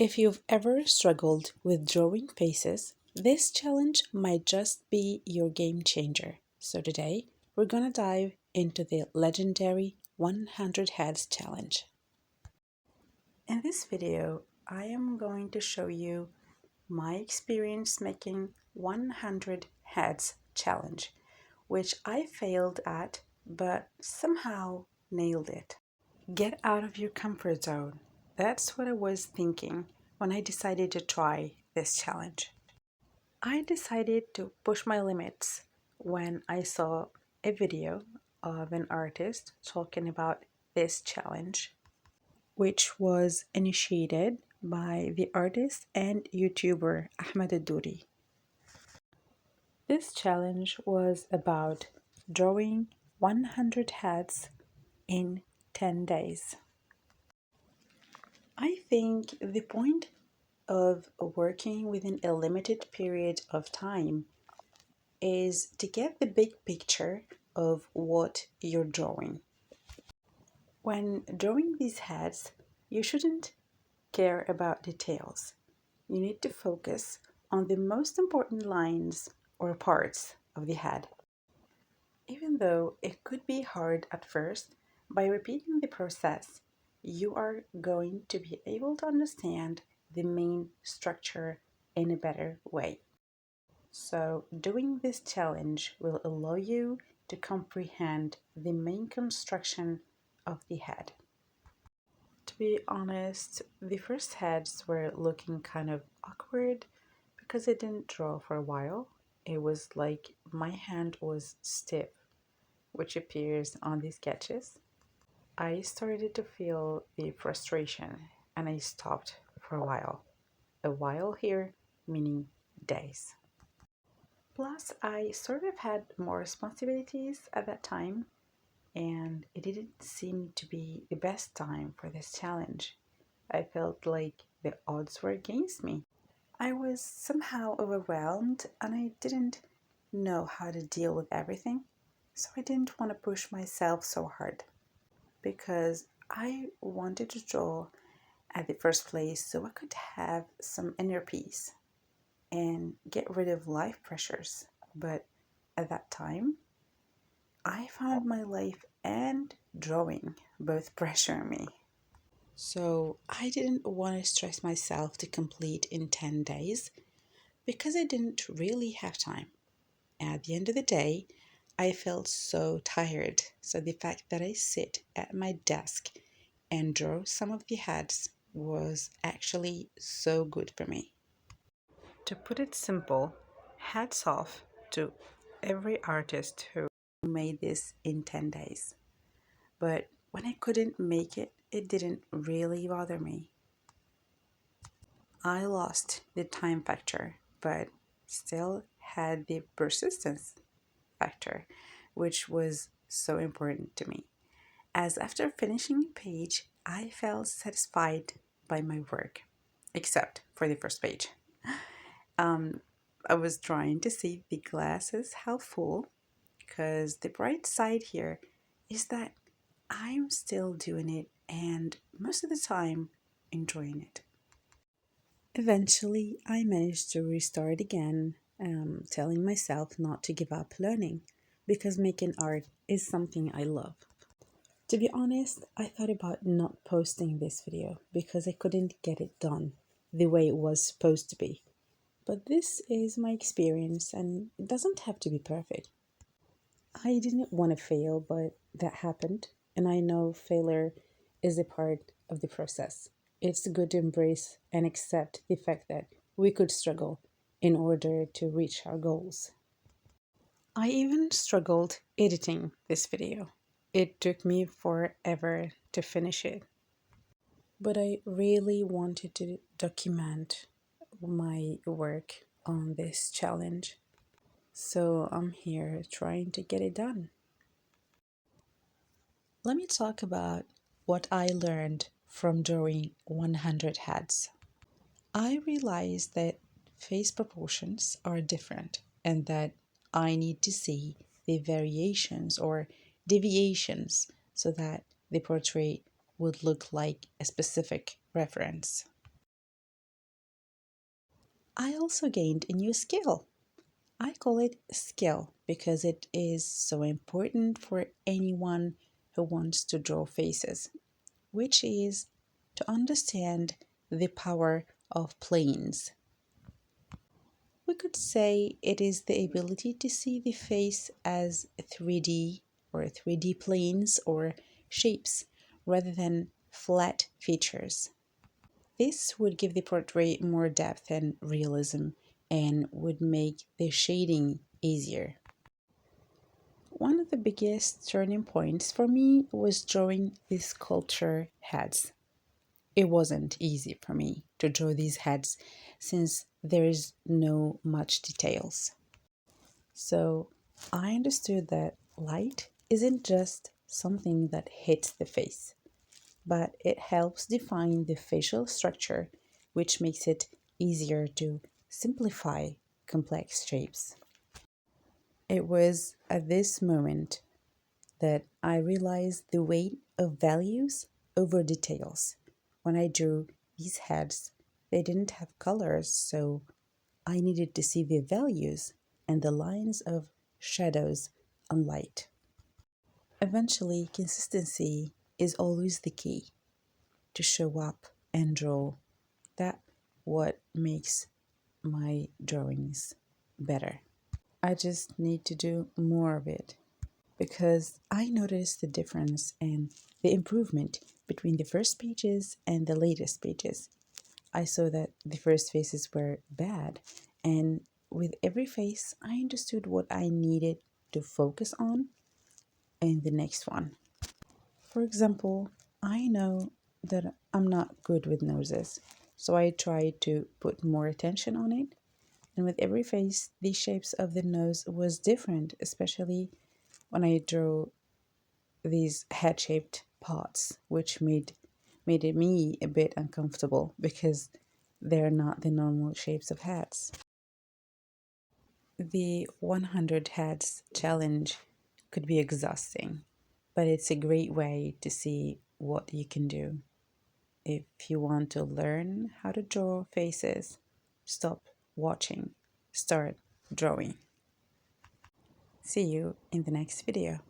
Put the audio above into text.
If you've ever struggled with drawing faces, this challenge might just be your game changer. So today, we're gonna dive into the legendary 100 Heads Challenge. In this video, I am going to show you my experience making 100 Heads Challenge, which I failed at, but somehow nailed it. Get out of your comfort zone. That's what I was thinking when I decided to try this challenge. I decided to push my limits when I saw a video of an artist talking about this challenge, which was initiated by the artist and YouTuber Ahmed Addouri. This challenge was about drawing 100 heads in 10 days. I think the point of working within a limited period of time is to get the big picture of what you're drawing. When drawing these heads, you shouldn't care about details. You need to focus on the most important lines or parts of the head. Even though it could be hard at first, by repeating the process, you are going to be able to understand the main structure in a better way. So, doing this challenge will allow you to comprehend the main construction of the head. To be honest, the first heads were looking kind of awkward because I didn't draw for a while. It was like my hand was stiff, which appears on the sketches. I started to feel the frustration and I stopped for a while. A while here meaning days. Plus, I sort of had more responsibilities at that time, and it didn't seem to be the best time for this challenge. I felt like the odds were against me. I was somehow overwhelmed and I didn't know how to deal with everything, so I didn't want to push myself so hard because I wanted to draw at the first place so I could have some inner peace and get rid of life pressures. But at that time, I found my life and drawing both pressure me. So I didn't want to stress myself to complete in 10 days because I didn't really have time. At the end of the day, I felt so tired. So the fact that I sit at my desk and draw some of the heads was actually so good for me. To put it simple, hats off to every artist who made this in 10 days. But when I couldn't make it, it didn't really bother me. I lost the time factor, but still had the persistence factor, which was so important to me. As after finishing a page, I felt satisfied by my work, except for the first page. Um, I was trying to see the glass is half full because the bright side here is that I'm still doing it and most of the time enjoying it. Eventually, I managed to restart again, telling myself not to give up learning because making art is something I love. To be honest, I thought about not posting this video because I couldn't get it done the way it was supposed to be. But this is my experience and it doesn't have to be perfect. I didn't want to fail, but that happened, and I know failure is a part of the process. It's good to embrace and accept the fact that we could struggle in order to reach our goals. I even struggled editing this video. It took me forever to finish it, but I really wanted to document my work on this challenge. So I'm here trying to get it done. Let me talk about what I learned from drawing 100 heads. I realized that face proportions are different and that I need to see the variations or deviations so that the portrait would look like a specific reference. I also gained a new skill. I call it skill because it is so important for anyone who wants to draw faces, which is to understand the power of planes. We could say it is the ability to see the face as 3D or 3D planes or shapes rather than flat features. This would give the portrait more depth and realism and would make the shading easier. One of the biggest turning points for me was drawing these sculpture heads. It wasn't easy for me to draw these heads since there is no much details. So I understood that light isn't just something that hits the face, but it helps define the facial structure, which makes it easier to simplify complex shapes. It was at this moment that I realized the weight of values over details. When I drew these heads, they didn't have colors, so I needed to see the values and the lines of shadows and light. Eventually, consistency is always the key to show up and draw. That what makes my drawings better. I just need to do more of it because I noticed the difference and the improvement between the first pages and the latest pages. I saw that the first faces were bad, and with every face, I understood what I needed to focus on in the next one. For example, I know that I'm not good with noses, so I tried to put more attention on it. And with every face, the shapes of the nose was different, especially when I drew these head-shaped parts, which made it me a bit uncomfortable because they're not the normal shapes of heads. The 100 heads challenge could be exhausting, but it's a great way to see what you can do. If you want to learn how to draw faces, stop watching, start drawing. See you in the next video.